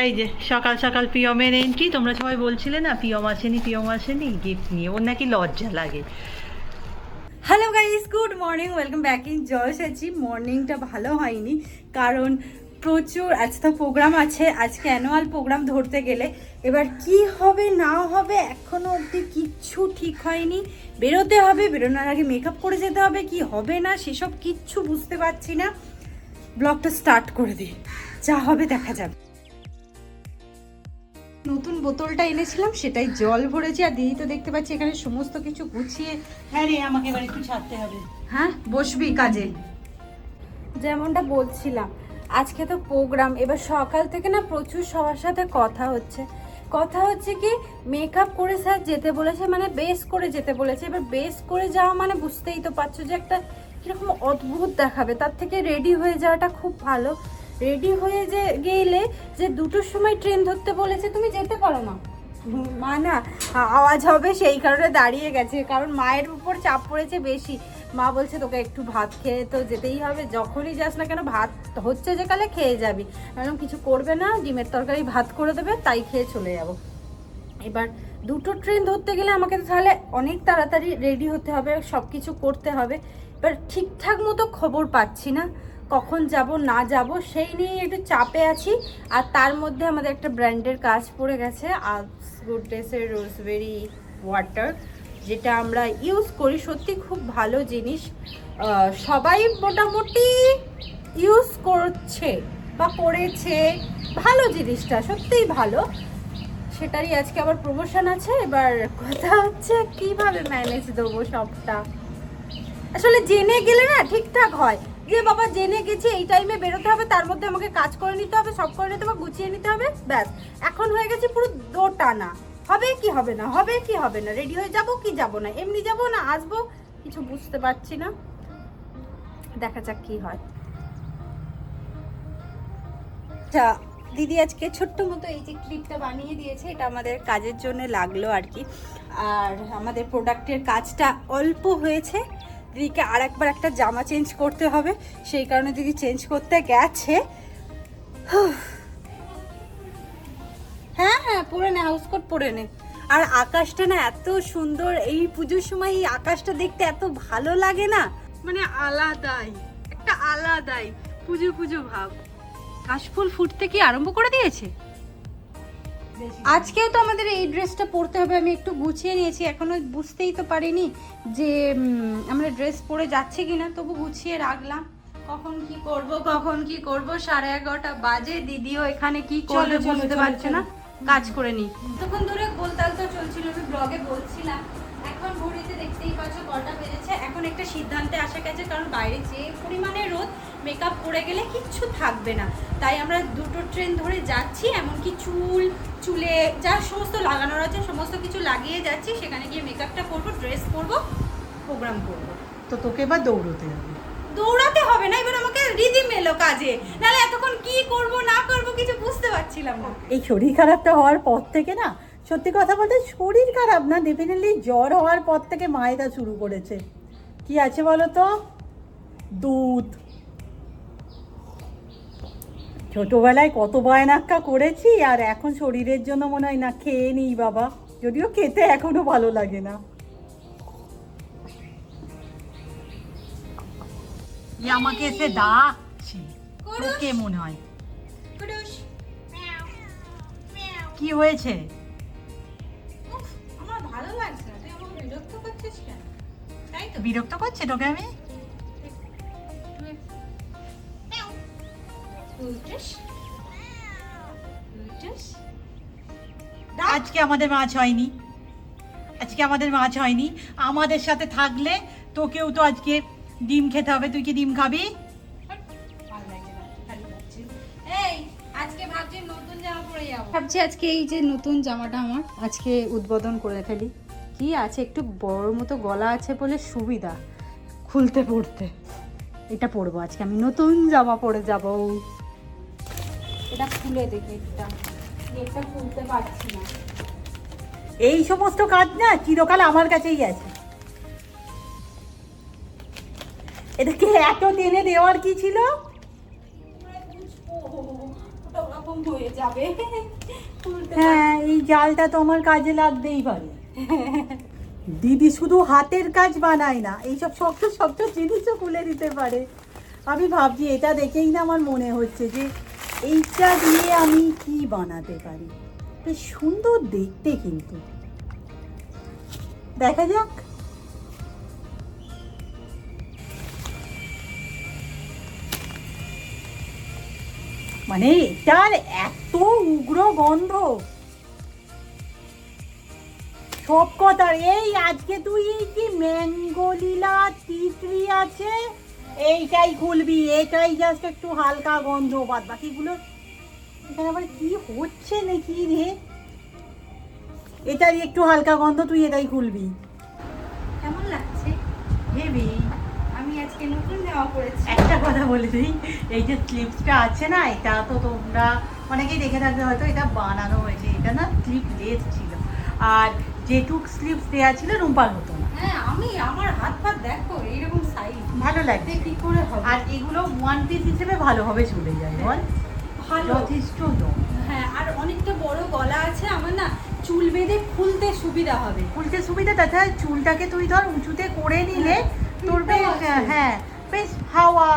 এই যে সকাল সকাল পিয়মের এন্ট্রি। তোমরা সবাই বলছিলে না পিয়ম আসেনি গিফট নিয়ে, ওর নাকি লজ্জা লাগে। Hello guys, good morning, welcome back in Joysachi. মর্নিংটা ভালো হয়নি কারণ প্রচুর আজ তো প্রোগ্রাম আছে, আজকে অ্যানুয়াল প্রোগ্রাম ধরতে গেলে এবার কি হবে না হবে এখনো অবধি কিচ্ছু ঠিক হয়নি। বেরোতে হবে, বেরোনোর আগে মেকআপ করে যেতে হবে, কি হবে না সেসব কিচ্ছু বুঝতে পারছি না। ব্লগটা স্টার্ট করে দিই, যা হবে দেখা যাবে। নতুন বোতলটা এনেছিলাম সেটাই জল ভরেছি, আর দিদি তো দেখতে পাচ্ছি এখানে সমস্ত কিছু গুছিয়ে। হ্যাঁ রে, আমাকে এবার একটু ছাড়তে হবে। হ্যাঁ, বসবি কাজে। যেমনটা বলছিলাম, আজকে তো প্রোগ্রাম, এবার সকাল থেকে না প্রচুর সবার সাথে কথা হচ্ছে কি মেকআপ করে স্যার যেতে বলেছে, মানে বেস করে যেতে বলেছে। এবার বেস করে যাওয়া মানে বুঝতেই তো পারছো যে একটা কিরকম অদ্ভুত দেখাবে, তার থেকে রেডি হয়ে যাওয়াটা খুব ভালো। রেডি হয়ে যে গেলে যে 2টোর সময় ট্রেন ধরতে বলেছে, তুমি যেতে পারো না, মা না আওয়াজ হবে সেই কারণে দাঁড়িয়ে গেছে, কারণ মায়ের উপর চাপ পড়েছে বেশি। মা বলছে তোকে একটু ভাত খেয়ে তো যেতেই হবে, যখনই যাস না কেন ভাত হচ্ছে যে কালে খেয়ে যাবি, কারণ কিছু করবে না, ডিমের তরকারি ভাত করে দেবে তাই খেয়ে চলে যাব। এবার 2টো ট্রেন ধরতে গেলে আমাকে তাহলে অনেক তাড়াতাড়ি রেডি হতে হবে, সব কিছু করতে হবে। এবার ঠিকঠাক মতো খবর পাচ্ছি না কখন যাব না যাব, সেই নিয়ে একটু চাপে আছি। আর তার মধ্যে আমাদের একটা ব্র্যান্ডের কাজ পড়ে গেছে, গুডনেসের রোজবেরি ওয়াটার, যেটা আমরা ইউজ করি, সত্যি খুব ভালো জিনিস। সবাই মোটামুটি ইউজ করছে বা করেছে, ভালো জিনিসটা সত্যিই ভালো। সেটারই আজকে আবার প্রমোশন আছে। এবার কথা হচ্ছে কিভাবে ম্যানেজ দেবো সবটা। আসলে জেনে গেলে না ঠিকঠাক হয়, যে বাবা জেনে গেছি এই টাইমে বেরোতে হবে, তার মধ্যে আমাকে কাজ করে নিতে হবে, সব করে নিতে হবে, গুছিয়ে নিতে হবে, ব্যাস। এখন হয়ে গেছে পুরো দোটানা, হবে কি হবে না, হবে কি হবে না, রেডি হয়ে যাব কি যাব না, এমনি যাব না আসবো, কিছু বুঝতে পারছি না। দেখা যাক কি হয়। আচ্ছা, দিদি আজকে ছোট্ট মতো এই যে ক্লিপটা বানিয়ে দিয়েছে, এটা আমাদের কাজের জন্য লাগলো আর কি। আর আমাদের প্রোডাক্টের কাজটা অল্প হয়েছে, দিদিকে আর একবার একটা জামা চেঞ্জ করতে হবে, সেই কারণে দিদি চেঞ্জ করতে গেছে। হ্যাঁ হ্যাঁ, পরে নে, হাউস কোট পরে নে। আর আকাশটা না এত সুন্দর, এই পুজোর সময় এই আকাশটা দেখতে এত ভালো লাগে না, মানে আলাদাই একটা আলাদাই পুজো পুজো ভাব। কাশফুল ফুটতে কি আরম্ভ করে দিয়েছে? আজকেও তো আমাদের এই ড্রেসটা পরতে হবে, আমি একটু গুছিয়ে নিয়েছি, এখনো বুঝতেই তো পারিনি যে আমরা ড্রেস পরে যাচ্ছি কিনা, তবু গুছিয়ে রাখলাম। কখন কি করব 11:30 বাজে, দিদিও এখানে কি করবে বুঝতে পারছে না, কাজ করে নি। তখন ধরে গোলতাল তো চলছিল, আমি ব্লগে বলছিলাম। এখন ঘড়িতে দেখতেই পাচ্ছ কটা বেজেছে, এখন একটা সিদ্ধান্তে আসা গেছে, কারণ বাইরে যে পরিমাণে রোদ, মেকআপ করে গেলে কিচ্ছু থাকবে না, তাই আমরা 2টো ট্রেন ধরে যাচ্ছি। এমনকি চুলে যা সমস্ত লাগানোর আছে সমস্ত কিছু লাগিয়ে যাচ্ছি, সেখানে গিয়ে মেকআপটা করবো, ড্রেস পরবো, প্রোগ্রাম করবো। তো তোকে এবার দৌড়তে হবে। দৌড়াতে হবে না, এবার আমাকে রিদিম এলো কাজে, নাহলে এতক্ষণ কি করব না করব কিছু বুঝতে পারছিলাম না। এই শরীর খারাপটা হওয়ার পর থেকে না, সত্যি কথা বলতে শরীর খারাপ না, ডেফিনেটলি জ্বর হওয়ার পর থেকে মায়েরা শুরু করেছে। কি আছে বলো তো, দুধ। ছোটবেলায় কত বায়নাক্কা করেছি, আর এখন শরীরের জন্য মনে হয় না খেয়ে নিই বাবা, যদিও খেতে এখনো ভালো লাগে না। আমাকে এসে ডাকছে, তোকে মনে হয়। কি হয়েছে? আমার ভালো লাগছে না, তুই আমাকে বিরক্ত করছিস কেন? তাই তো বিরক্ত করছে তোকে আমি? আজকে আমাদের মাছ হয়নি, আমাদের সাথে থাকলে তোকেও তো আজকে ডিম খেতে হবে। তুই কি ডিম খাবি? ভাবছি আজকে এই যে নতুন জামাটা আমার আজকে উদ্বোধন করে ফেলি। কি আছে, একটু বড় মতো গলা আছে বলে সুবিধা খুলতে পড়তে, এটা পরবো আজকে, আমি নতুন জামা পরে যাব। এটা খুলে দেখি, এটা খুলতে পারছি না। এই সমস্ত কাজ না চিরকাল আমার কাছেই আছে। এটাকে এত টেনে দেওয়ার কি ছিল? এরকম হয়ে যাবে। হ্যাঁ, এই জালটা তো আমার কাজে লাগতেই পারে। দিদি শুধু হাতের কাজ বানায় না, এইসব শক্ত শক্ত জিনিসও খুলে দিতে পারে। আমি ভাবছি, এটা দেখেই না আমার মনে হচ্ছে যে এইটা দিয়ে আমি কি বানাতে পারি। বেশ সুন্দর দেখতে, কিন্তু দেখা যাক। মানে এটার এত উগ্র গন্ধ, সব কথার। এই আজকে তুই এই কি ম্যাঙ্গোলিলা টিটরি আছে, এইটাই খুলবি, এটাই জাস্ট একটু হালকা গন্ধ, বাদ বাকিগুলো এখানে আবার কি হচ্ছে নাকি রে। এটাই একটু হালকা গন্ধ, তুই এটাই খুলবি। কেমন লাগছে? হেবি। আমি আজকে নতুন জামা পরেছি। একটা কথা বলে দিই, এই যে স্লিপসটা আছে না, এটা তো তোমরা অনেকেই দেখে থাকবে হয়তো, এটা বানানো হয়েছে, এটা না স্লিপলেস ছিল, আর যেটুক স্লিপস দেওয়া ছিল রুম্পার হতো না। হ্যাঁ, আমার হাত পা দেখো এইরকম সাইজ, ভালো লাগছে কি করে হবে? আর এগুলো ওয়ান পিস হিসেবে ভালোভাবে চলে যায়, বল? ভালো, যথেষ্ট তো। হ্যাঁ, আর অনেকটা বড় গলা আছে আমার, না চুল বেঁধে খুলতে সুবিধা হবে। খুলতে সুবিধা, তাছাড়া চুলটাকে তুই ধর উঁচুতে করে নিলে তোর বেশ, হ্যাঁ বেশ হাওয়া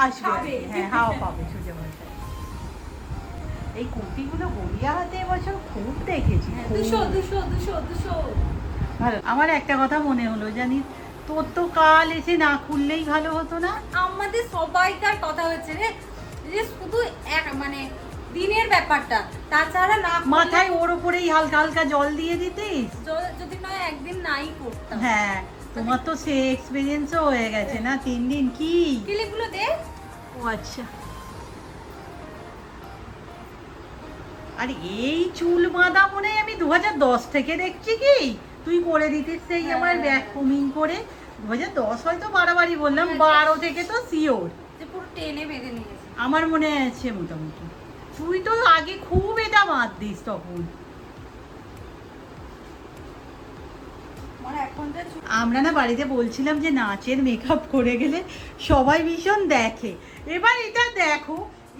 আসবে, হ্যাঁ হাওয়া পাবে সোজা ভাষায়। এই কুর্তিগুলো গড়িয়াহাটে এবছর খুব দেখেছি, খুব। 200 ভালো। আমার একটা কথা মনে হলো, জানিস, তোর তো কাল এসে না খুললেই ভালো হতো না? আমাদের সবাইকার কথা হচ্ছে রে, যে শুধু এক মানে দিনের ব্যাপারটা, তাছাড়া না করলে- মাথায় ওর উপরেই হালকা হালকা জল দিয়ে দিতিস। যদি নয় একদিন নাই করতাম। হ্যাঁ, তোমার তো সে এক্সপিরিয়েন্সও হয়ে গেছে না, 3 দিন কি। ক্লিপগুলো দে। ও আচ্ছা। আর এই চুল বাঁধা মনে হয় আমি 2010 থেকে দেখছি, কি তুই করে দিতিস সেই আমার ব্যাক কমিং করে। 2010 হয়তো বাড়াবাড়ি বললাম, 12 থেকে তো শিওর যে পুরো টেনে বেঁধে নিয়েছে। আমার মনে আছে মোটামুটি। তুই তো আগে খুব এটা বাঁধতিস তখন। মানে এখন যা আমরা না বাড়িতে বলছিলাম যে নাচের মেকআপ করে গেলে সবাই ভীষণ দেখে। এবার এটা দেখো,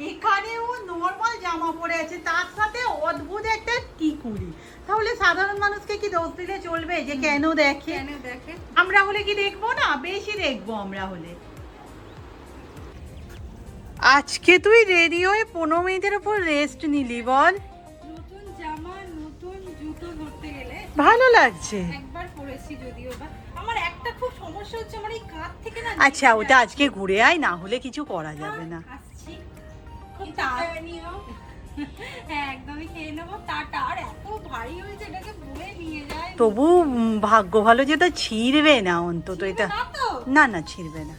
এখানে ও নর্মাল জামা পরে আছে, তার সাথে অদ্ভুত একটা টিকুলি। তাহলে সাধারণ মানুষকে কি দোষ দিলে চলবে যে কেন দেখে? কেন দেখে? আমরা হলে কি দেখবো না? বেশি দেখবো আমরা হলে। আজকে তুই রেডি হয়ে 15 মিনিটের উপর রেস্ট নিলি, বল? নতুন জামা নতুন জুতো ধরতে গেলে ভালো লাগছে। একবার পরেছি যদিও বা। আমার একটা খুব সমস্যা হচ্ছে, আমার এই কাঁধ থেকে না। আচ্ছা, ওটা আজকে ঘুরে আয়, না হলে কিছু করা যাবে না। আসছি, খুব তাড়াতাড়ি নিও। হ্যাঁ, একদমই খেয়ে নেবো। টাটা। আর এত ভারী হয়েছে, এটাকে বয়ে নিয়ে যায়। তবু ভাগ্য ভালো যে তো ছিঁড়বে না অন্তত এটা। না তো? না না, ছিঁড়বে না।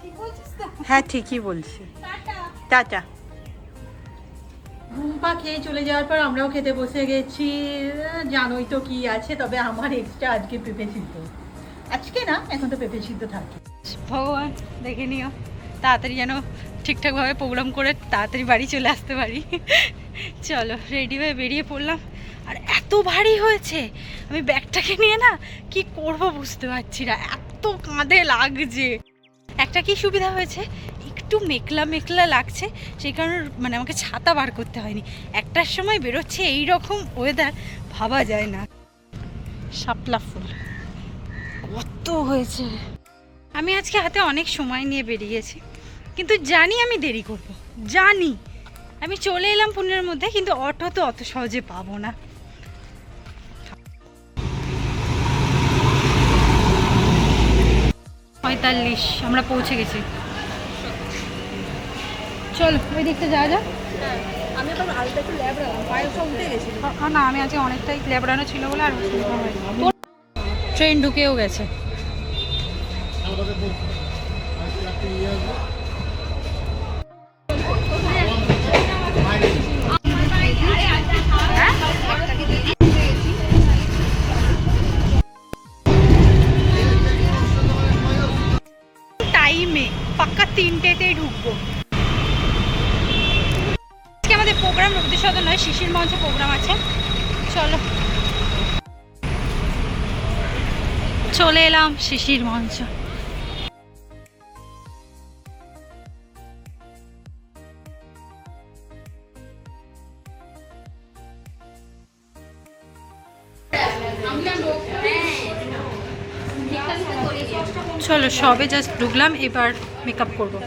ঠিক বলছিস তো? হ্যাঁ, ঠিকই বলছি। টাটা। টাটা। রুম্পা খেয়ে চলে যাওয়ার পর আমরাও খেতে বসে গেছি। জানোই তো কি আছে, তবে আমার এক্সট্রা আজকে পেঁপে সিদ্ধ। আজকে না, এখন তো পেঁপে সিদ্ধ থাকে। ভগবান দেখে নিও, তাড়াতাড়ি যেন ঠিকঠাকভাবে প্রোগ্রাম করে তাড়াতাড়ি বাড়ি চলে আসতে পারি। চলো, রেডি হয়ে বেরিয়ে পড়লাম। আর এত ভারী হয়েছে, আমি ব্যাগটাকে নিয়ে না কি করব বুঝতে পারছি না, এত কাঁধে লাগছে। একটা কি সুবিধা হয়েছে, একটু মেঘলা মেঘলা লাগছে, সেই কারণে মানে আমাকে ছাতা বার করতে হয়নি। একটার সময় বেরোচ্ছে এই রকম ওয়েদার, ভাবা যায় না। শাপলা ফুল কত হয়েছে। আমি আজকে হাতে অনেক সময় নিয়ে বেরিয়েছি, কিন্তু জানি আমি দেরি করব, জানি। আমি চলে এলাম 15-এর মধ্যে, কিন্তু অটো তো অত সহজে পাবো না। পঁয়তাল্লিশ আমরা পৌঁছে গেছি। চলো ওই দিকটা যাওয়া যাক। আমি তো হালকা একটু ল্যাবড়ালাম, পায়ে সব উঠে গেছিল। না, আমি আজকে অনেকটাই লেবড়ানো ছিল বলে আর অসুবিধা হয়নি। ট্রেন ঢুকেও গেছে। টাইমে পাক্কা 3টেতেই ঢুকবো। আজকে আমাদের প্রোগ্রাম রবীন্দ্র সদন নয়, শিশির মঞ্চে প্রোগ্রাম আছে। চলো, চলে এলাম শিশির মঞ্চ। চলো সবে জাস্ট ঢুকলাম, এবার মেকআপ করবো।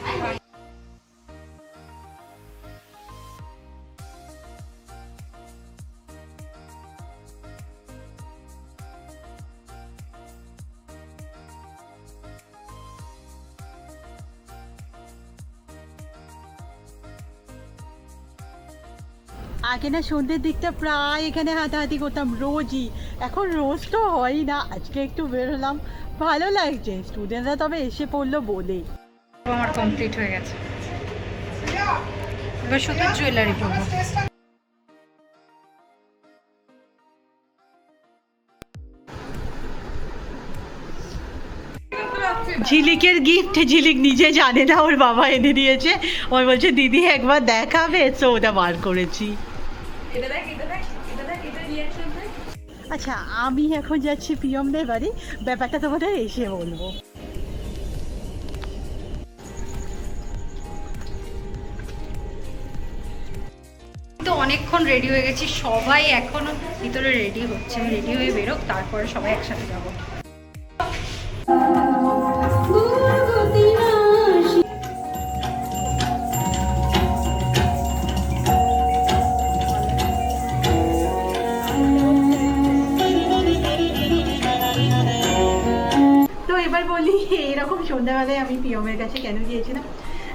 আগে না সন্ধ্যের দিকটা প্রায় এখানে হাঁটাহাঁটি করতাম রোজই, এখন রোজ তো হয়ই না, আজকে একটু বেরোলাম, ভালো লাগছে। স্টুডেন্টরা তবে এসে পড়লো বলেই। আমার কমপ্লিট হয়ে গেছে, এবার শুধু জুয়েলারি পরবো। ঝিলিকের গিফট ঝিলিক নিজে জানে না, ওর বাবা এনে দিয়েছে। ওই বলছে দিদি একবার দেখাবে, তো ওটা বার করেছি। আচ্ছা, আমি এখন যাচ্ছি প্রিয়মদের বাড়ি, ব্যাপারটা তোমাদের এসে বলবো। তো অনেকক্ষণ রেডি হয়ে গেছি, সবাই এখনো ভিতরে রেডি হচ্ছে, আমি রেডি হয়ে বেরোক, তারপরে সবাই একসাথে যাবো। তো এবার বলি, এরকম সন্ধ্যাবেলায় আমি প্রিয়মের কাছে কেন গিয়েছিলাম।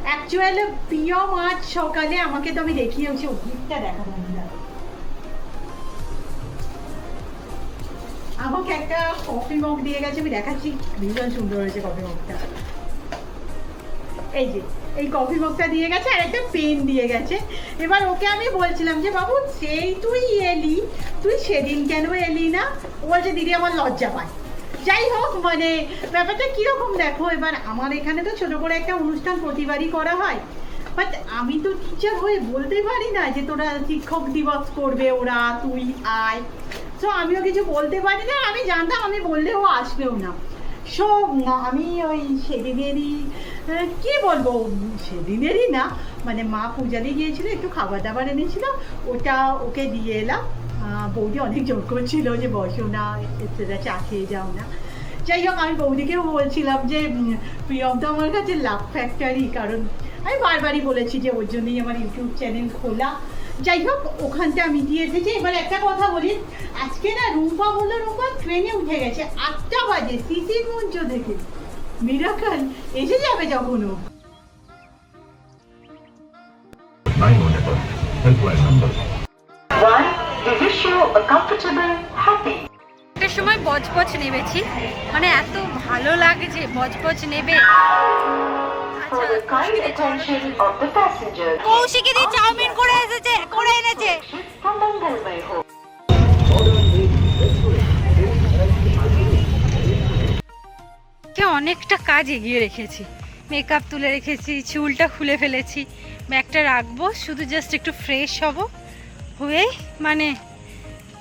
অ্যাকচুয়ালি প্রিয়ম আজ সকালে আমাকে তো আমি দেখিয়েছি, ও গিফটটা দেখা আমাকে একটা কফি মগ দিয়ে গেছে, আমি দেখাচ্ছি, ভীষণ সুন্দর হয়েছে কফি মগটা। এই যে এই কফি মগটা দিয়ে গেছে, আর একটা পেন দিয়ে গেছে। এবার ওকে আমি বলছিলাম যে বাবু, সেই তুই এলি, তুই সেদিন কেন এলি না? ও বলছে দিদি আমার লজ্জা পায়। যাই হোক, মানে ব্যাপারটা কিরকম দেখো, এবার আমার এখানে তো ছোট করে একটা অনুষ্ঠান প্রতিবারই করা হয়, বাট আমি তো টিচার হয়ে বলতে পারি না যে তোরা শিক্ষক দিবস করবে ওরা, তুই আয়। সো আমিও কিছু বলতে পারি না, আমি জানতাম আমি বললেও আসবেও না। সো আমি ওই সেদিনেরই কি বলবো, সেদিনেরই না, মানে মা পূজারি গিয়েছিল, একটু খাবার দাবার এনেছিল, ওটা ওকে দিয়ে এলাম। বৌদি অনেক জোর করছিল যে বসো না, সেটা চা খেয়ে যাও না। যাই হোক, আমি বৌদিকেও বলছিলাম যে প্রিয়ম তো আমার কাছে লাভ ফ্যাক্টরি, কারণ আমি বারবারই বলেছি যে ওর জন্যই আমার ইউটিউব চ্যানেল খোলা। যাই হোক, ওখানটা আমি দিয়ে এসেছি। এবার একটা কথা বলি, আজকে না রুম্পা বললো রুম্পা ট্রেনে উঠে গেছে 8টা বাজে সিসির মঞ্চ থেকে। মিরাকল এসে যাবে যখন ও। 911 helpline number. One, we wish you a comfortable, happy. একটা সময় বজবজ নেবেছি, মানে এত ভালো লাগছে বজবজ নেবে। For the kind attention of the passengers. Kaushiki দি চাউমিন করে এনেছে। From Bengal by Hope. অনেকটা কাজ এগিয়ে রেখেছি, মেকআপ তুলে রেখেছি, চুলটা খুলে ফেলেছি, ব্যাগটা রাখবো, শুধু জাস্ট একটু ফ্রেশ হব, হয়ে মানে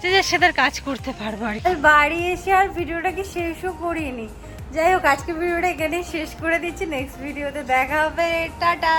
যে যার সাথে কাজ করতে পারবো আর কি। বাড়ি এসে আর ভিডিওটাকে শেষও করিনি। যাই হোক, আজকে ভিডিওটা এখানেই শেষ করে দিচ্ছি, নেক্সট ভিডিওতে দেখা হবে, টাটা।